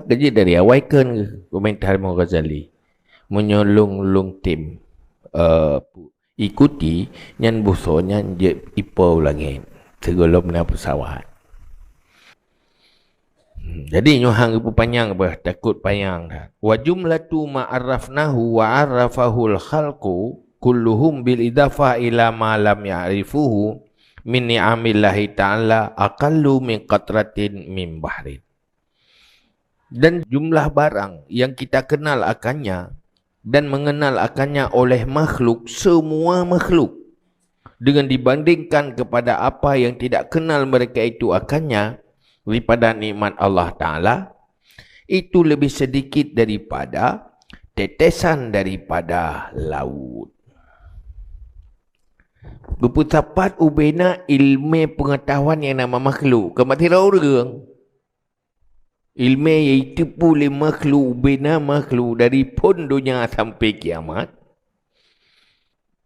kerja dari awal kan komentar Imam Ghazali menyolong tim ikuti nyan busonya je ipau langit segala benda pesawat. Jadi nyohang ibu panjang bah takut payang dah. Wa jumlatu ma arrafnahu wa arrafahul khalqu kulluhum bil idafa ila ma lam ya'rifuhu min ni'amillahi ta'ala aqallu min qatratin min bahrin. Dan jumlah barang yang kita kenal akannya dan mengenal akannya oleh makhluk, semua makhluk, dengan dibandingkan kepada apa yang tidak kenal mereka itu akannya daripada nikmat Allah Ta'ala, itu lebih sedikit daripada tetesan daripada laut. Berputapat ubena ilmu pengetahuan yang nama makhluk. Kematira orang. Ilmu iaitu pula makhluk, ubena makhluk dari pun dunia sampai kiamat.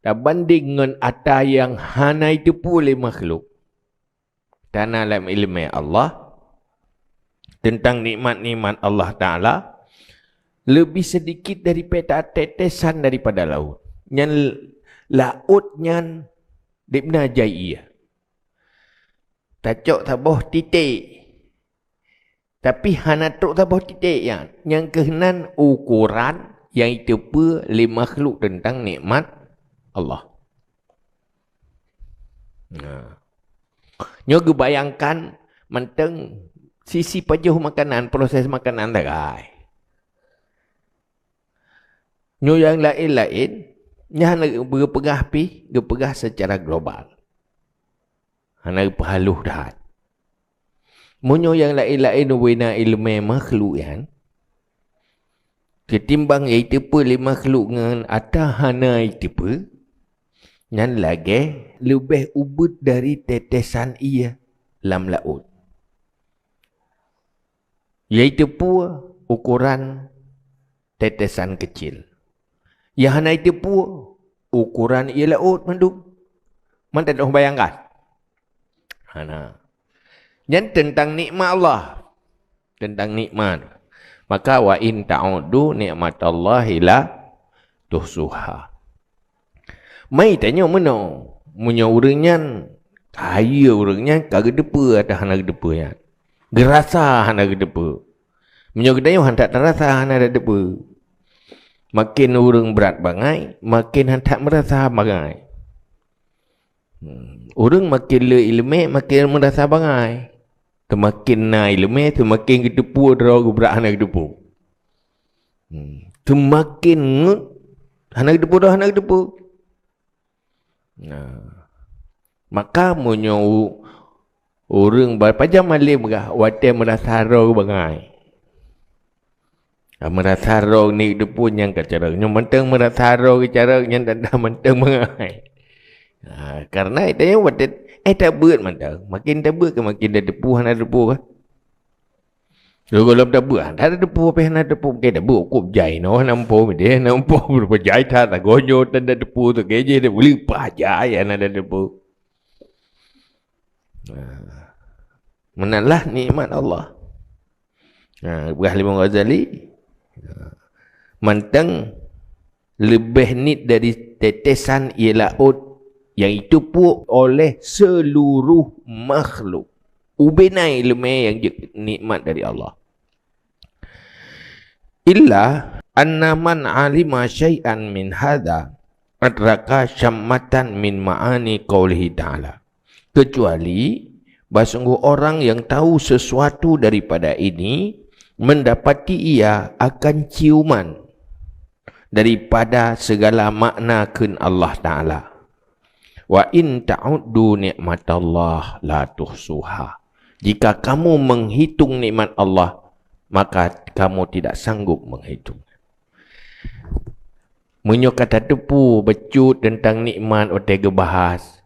Tak banding dengan ada yang hana itu pula makhluk. Dan dalam ilmu Allah, tentang nikmat-nikmat Allah Ta'ala, lebih sedikit daripada tetesan daripada laut. Yang lautnya dibna jaya. Tacok taboh titik. Tapi hana tok taboh titik yang kehenan ukuran yang itu pun lima makhluk tentang nikmat Allah. Nyo bayangkan menteng sisi pajuh makanan, proses makanan lagai. Nyo yang lain-lain nya hana berpegah pi, berpegah secara global. Hana pahaluh dah. Munyo yang lain-lain wena ilmu makhluk yang ketimbang itu pun lima makhluk dengan ada hana itu pun yang lagi lebih ubud dari tetesan ia dalam laut. Iaitu pun ukuran tetesan kecil. Yang hana itu pun ukuran ia laut mandum. Mana tak bayangkan? Hana. Dan tentang nikmat Allah. Tentang nikmat. Maka wa in ta'udu nikmatallahi la tuhsuha. Mai tanya mana? Munya orangnya kaya orangnya kagak depa ada hana depa ya. Gerasa hana depa. Munya gedayo han tak terasa hana depa. Makin orang berat bangai, makin han tak merasa bangai. Orang makin le ilmu makin merasa bangai. Semakin na ilmu semakin gedepu draw berat hana gedepu. Semakin hana gedepu dah hana gedepu. Maka munyo orang berpajam malim gah wate merasa roh bangai. Merasa roh ni gedepu yang kacara. Nyo menteng merasa roh kacara yang tak ada menteng bangai. Karena itu wate tak berat mana. Makin tak berat ke makin dah depu hana depu ke. Kalau tak berat, tak ada depu apa hana depu ke dah berat kop jai no nampo dia nampo berapa jai tak gonyo tak ada depu tu ke je dia boleh pajai hana ada depu. Menalah nikmat Allah. Buah Imam Ghazali mentang lebih nit dari tetesan ialah laut yang itu pun oleh seluruh makhluk. Ubenai ilmu yang nikmat dari Allah. Illa anna man alima syai'an min hadha adraka syammatan min ma'ani qaulihi ta'ala. Kecuali sungguh orang yang tahu sesuatu daripada ini mendapati ia akan ciuman daripada segala makna kun Allah Ta'ala. Wa in ta'uddu ni'matallah la tuhsuha. Jika kamu menghitung nikmat Allah, maka kamu tidak sanggup menghitung. Munyo kata tepu becut tentang nikmat otak bahas.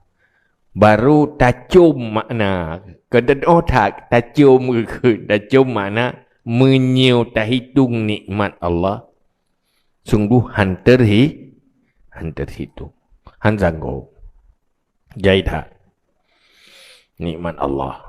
Baru tacum makna. Kata otak tacum ke tacum makna menyo tak hitung nikmat Allah. Sungguh hantar hitung. Han sanggup. Jahit nikmat Allah.